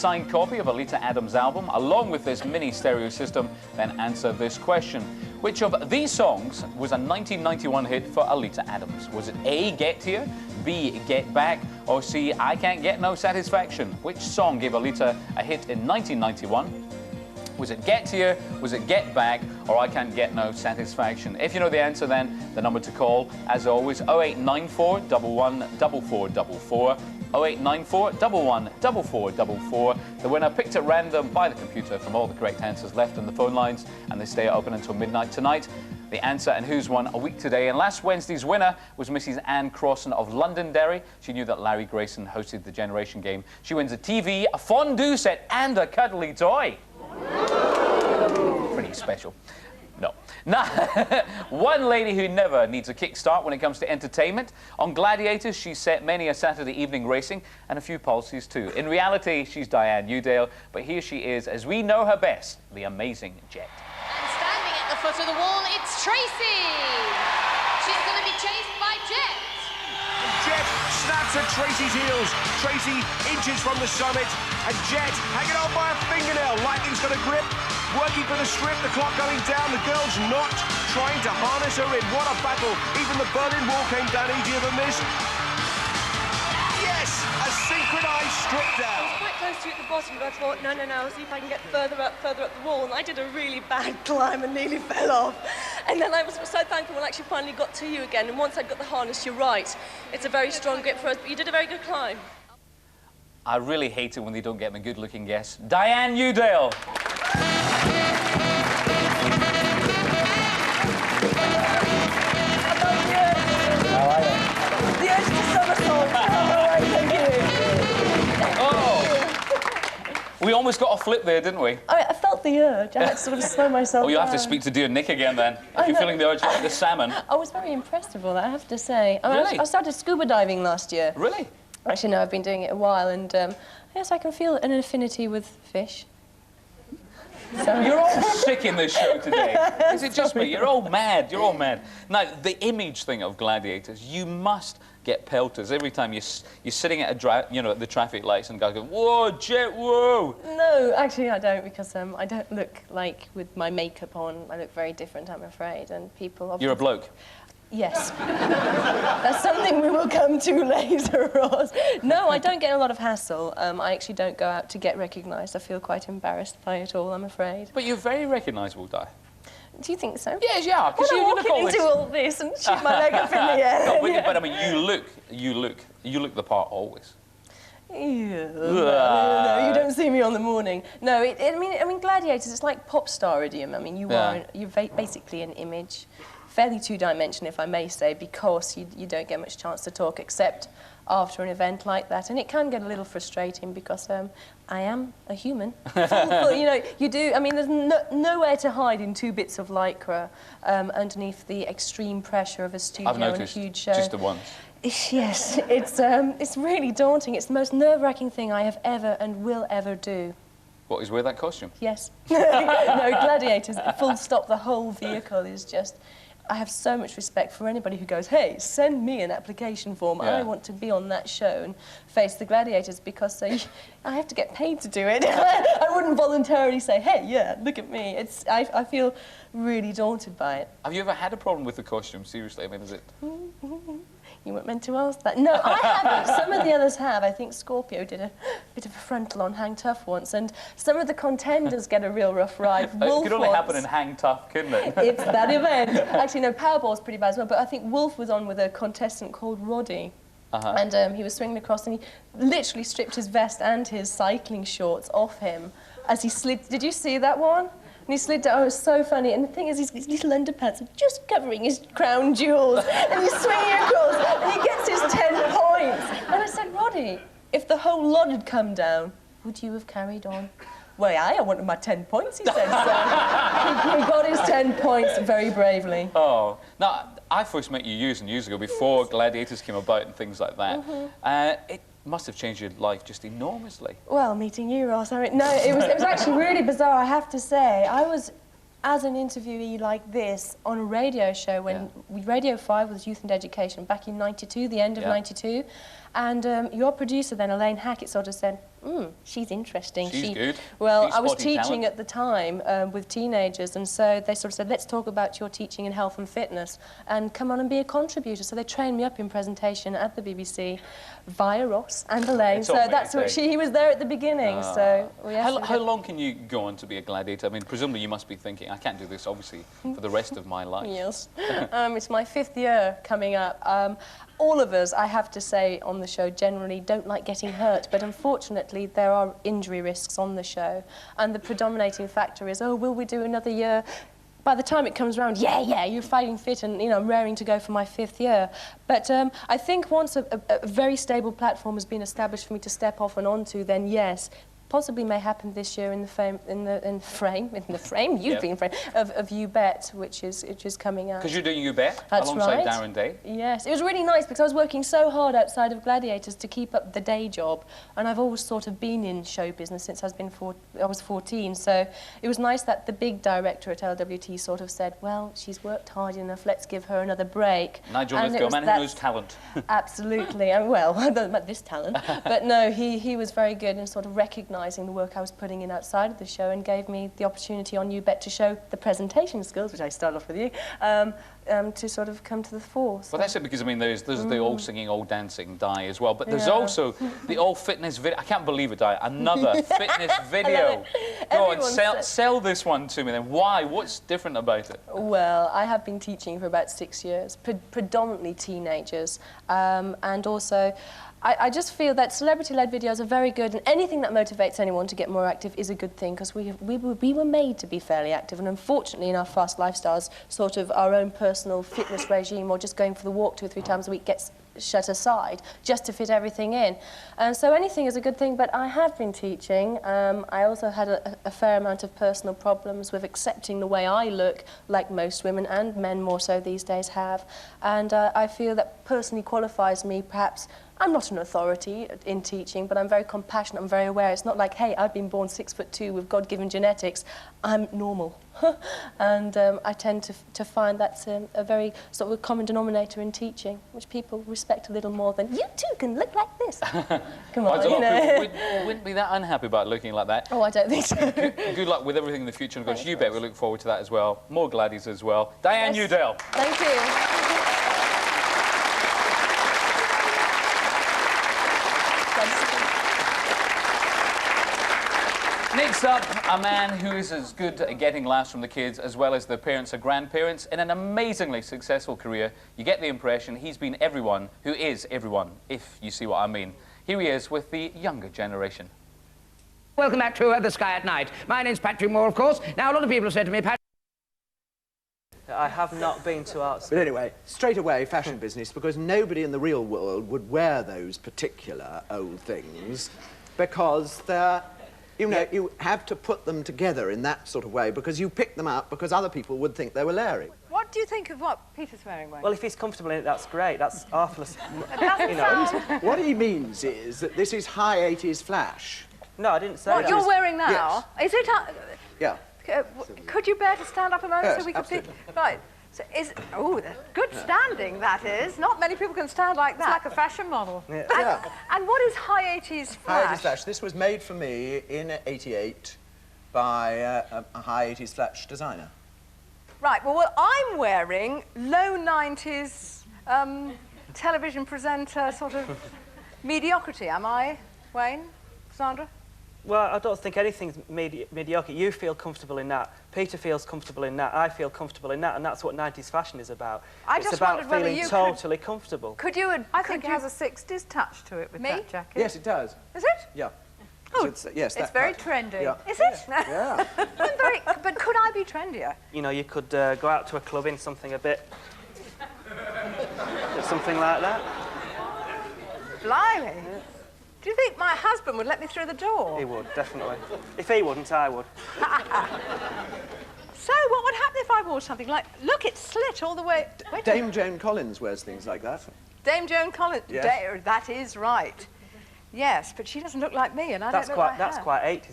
Signed copy of Alita Adams' album, along with this mini stereo system, then answer this question. Which of these songs was a 1991 hit for Alita Adams? Was it A, Get Here, B, Get Back, or C, I Can't Get No Satisfaction? Which song gave Alita a hit in 1991? Was it Get Here, was it Get Back, or I Can't Get No Satisfaction? If you know the answer, then the number to call, as always, 0894 114444. 0894 114444. The winner picked at random by the computer from all the correct answers left on the phone lines, and they stay open until midnight tonight. The answer and who's won a week today. And last Wednesday's winner was Mrs. Anne Crossan of Londonderry. She knew that Larry Grayson hosted the Generation Game. She wins a TV, a fondue set, and a cuddly toy. Pretty special. No. Now, one lady who never needs a kickstart when it comes to entertainment. On Gladiators, she set many a Saturday evening racing and a few policies too. In reality, she's Diane Youdale, but here she is, as we know her best, the amazing Jet. And standing at the foot of the wall, it's Tracy. She's going to be chased by Jet. Jet snaps at Tracy's heels. Tracy inches from the summit, and Jet hanging on by a fingernail. Lightning's got a grip. Working for the strip, the clock going down, the girl's not trying to harness her in. What a battle. Even the Berlin Wall came down easier than this. Yes, a synchronised strip down. I was quite close to it at the bottom, but I thought, no, I'll see if I can get further up the wall. And I did a really bad climb and nearly fell off. And then I was so thankful when I actually finally got to you again. And once I got the harness, you're right. It's a very strong grip for us, but you did a very good climb. I really hate it when they don't get me a good-looking guess. Diane Youdale. We almost got a flip there, didn't we? I felt the urge. I had to sort of slow myself Well, you have to down. speak to dear Nick again, then, if you're feeling the urge like the salmon. I was very impressed with all that, I have to say. Really? I started scuba diving last year. Really? Actually, no, I've been doing it a while, and yes, I can feel an affinity with fish. So. You're all sick in this show today. Is it just me? You're all mad. You're all mad. Now, the image thing of Gladiators, you must get pelters every time you're sitting at at the traffic lights and guys go, whoa, Jet, whoa. No, actually, I don't, because I don't look like with my makeup on. I look very different, I'm afraid, and people. You're a bloke. Yes. That's something we will come to later, Ross. No, I don't get a lot of hassle. I actually don't go out to get recognised. I feel quite embarrassed by it all, I'm afraid. But you're very recognisable, Di. Do you think so? Yes, yeah. Well, I'm walking into all this and shoot my leg up in the air. No, but I mean, you look the part always. Yeah. No, you don't see me on the morning. No, I mean, Gladiators, it's like pop star idiom. I mean, you're basically an image. Fairly two-dimensional, if I may say, because you don't get much chance to talk except after an event like that. And it can get a little frustrating because I am a human. You know, you do, I mean, there's nowhere to hide in 2 bits of lycra underneath the extreme pressure of a studio and a huge show. Just the once. Yes, it's really daunting. It's the most nerve-wracking thing I have ever and will ever do. What, is wear that costume? Yes. No, Gladiators, full stop, the whole vehicle is just... I have so much respect for anybody who goes, hey, send me an application form. Yeah. I want to be on that show and face the Gladiators because I have to get paid to do it. I wouldn't voluntarily say, hey, yeah, look at me. I feel really daunted by it. Have you ever had a problem with the costume, seriously? I mean, is it... You weren't meant to ask that. No, I haven't. Some of the others have. I think Scorpio did a bit of a frontal on Hang Tough once, and some of the contenders get a real rough ride. It could only happen in Hang Tough, couldn't it? It's that event. Actually, no, Powerball's pretty bad as well, but I think Wolf was on with a contestant called Roddy. And he was swinging across, and he literally stripped his vest and his cycling shorts off him as he slid. Did you see that one? And he slid down. Oh, it was so funny. And the thing is, his little underpants are just covering his crown jewels. And he's swinging across, and he gets his 10 points. And I said, Roddy, if the whole lot had come down, would you have carried on? Well, yeah, I wanted my 10 points, he said. So he got his 10 points very bravely. Oh. Now, I first met you years and years ago, before Gladiators came about and things like that. It must have changed your life just enormously. Well, meeting you, Ross, I mean, no, it was actually really bizarre, I have to say. I was, as an interviewee like this, on a radio show when Radio 5 was Youth and Education back in '92, the end of '92, And your producer then, Elaine Hackett, sort of said, she's interesting. She's good. Well, She's I was spotting teaching talent. at the time with teenagers, and so they sort of said, let's talk about your teaching in health and fitness and come on and be a contributor. So they trained me up in presentation at the BBC via Ross and Elaine. So that's what he was there at the beginning. So how long can you go on to be a gladiator? I mean, presumably you must be thinking, I can't do this, obviously, for the rest of my life. Yes. It's my 5th year coming up. All of us, I have to say, on the show generally don't like getting hurt, but unfortunately there are injury risks on the show, and the predominating factor is, oh, will we do another year? By the time it comes around, yeah, you're fighting fit, and, you know, I'm raring to go for my 5th year. But I think once a very stable platform has been established for me to step off and onto, then yes, possibly may happen this year in the frame you've been frame of You Bet, which is coming out. Because you're doing You Bet right. alongside Darren Day. Yes, it was really nice because I was working so hard outside of Gladiators to keep up the day job, and I've always sort of been in show business since I was 14. So it was nice that the big director at LWT sort of said, well, she's worked hard enough, let's give her another break. Nigel Lithgow, man who knows talent. Absolutely, and well, I don't know about this talent, but no, he was very good in sort of recognising the work I was putting in outside of the show, and gave me the opportunity on You Bet to show the presentation skills, which I started off with you, to sort of come to the fore. So. Well, that's it, because, I mean, there's the all singing, all dancing Di as well, but there's also the all fitness video. I can't believe it, Di. Another fitness video. Go on, sell this one to me then. Why? What's different about it? Well, I have been teaching for about 6 years, predominantly teenagers, and also I just feel that celebrity-led videos are very good, and anything that motivates anyone to get more active is a good thing, because we were made to be fairly active, and unfortunately in our fast lifestyles, sort of our own personal fitness regime or just going for the walk 2 or 3 times a week gets shut aside just to fit everything in. And so anything is a good thing, but I have been teaching. I also had a fair amount of personal problems with accepting the way I look, like most women and men more so these days have. And I feel that personally qualifies me. Perhaps I'm not an authority in teaching, but I'm very compassionate, I'm very aware. It's not like, hey, I've been born 6'2" with God-given genetics. I'm normal. And I tend to find that's a very sort of a common denominator in teaching, which people respect a little more than, you too can look like this. Come on, you know. People wouldn't be that unhappy about looking like that. Oh, I don't think so. Good luck with everything in the future, and of course, You Bet, we look forward to that as well. More Gladdies as well. Diane Youdale. Thank you. Next up, a man who is as good at getting laughs from the kids as well as their parents or grandparents in an amazingly successful career. You get the impression he's been everyone who is everyone, if you see what I mean. Here he is with the younger generation. Welcome back to The Sky at Night. My name's Patrick Moore, of course. Now, a lot of people have said to me, Patrick... I have not been to arts. But anyway, straight away, fashion business, because nobody in the real world would wear those particular old things, because they're... You know, you have to put them together in that sort of way, because you pick them up because other people would think they were Larry. What do you think of what Peter's wearing, Wayne? Well, if he's comfortable in it, that's great. That's artless. You know. What he means is that this is high 80s flash. No, I didn't say What that. you're wearing now? Yes. Is it? Yeah. Could you bear to stand up a moment Yes, so we could absolutely. see? Right. So oh, good standing that is. Not many people can stand like that. It's like a fashion model. Yeah. And what is high 80s flash? High 80s flash. This was made for me in '88 by a high 80s flash designer. Right. Well, I'm wearing low 90s television presenter sort of mediocrity. Am I, Wayne? Sandra? Well, I don't think anything's mediocre. You feel comfortable in that. Peter feels comfortable in that. I feel comfortable in that, and that's what 90s fashion is about. It's about feeling totally comfortable. Could you? I think it has a 60s touch to it with that jacket. Yes, it does. Is it? Yeah. Oh, So yes, It's that very part. trendy. Yeah. Is it? Yeah. But could I be trendier? You know, you could go out to a club in something a bit... something like that. Blimey. Do you think my husband would let me through the door? He would, definitely. If he wouldn't, I would. So what would happen if I wore something like... Look, it's slit all the way... Wait, Dame Joan Collins wears things like that. Dame Joan Collins. Yes. That is right. Yes, but she doesn't look like me, and I don't look like her. That's quite 80s.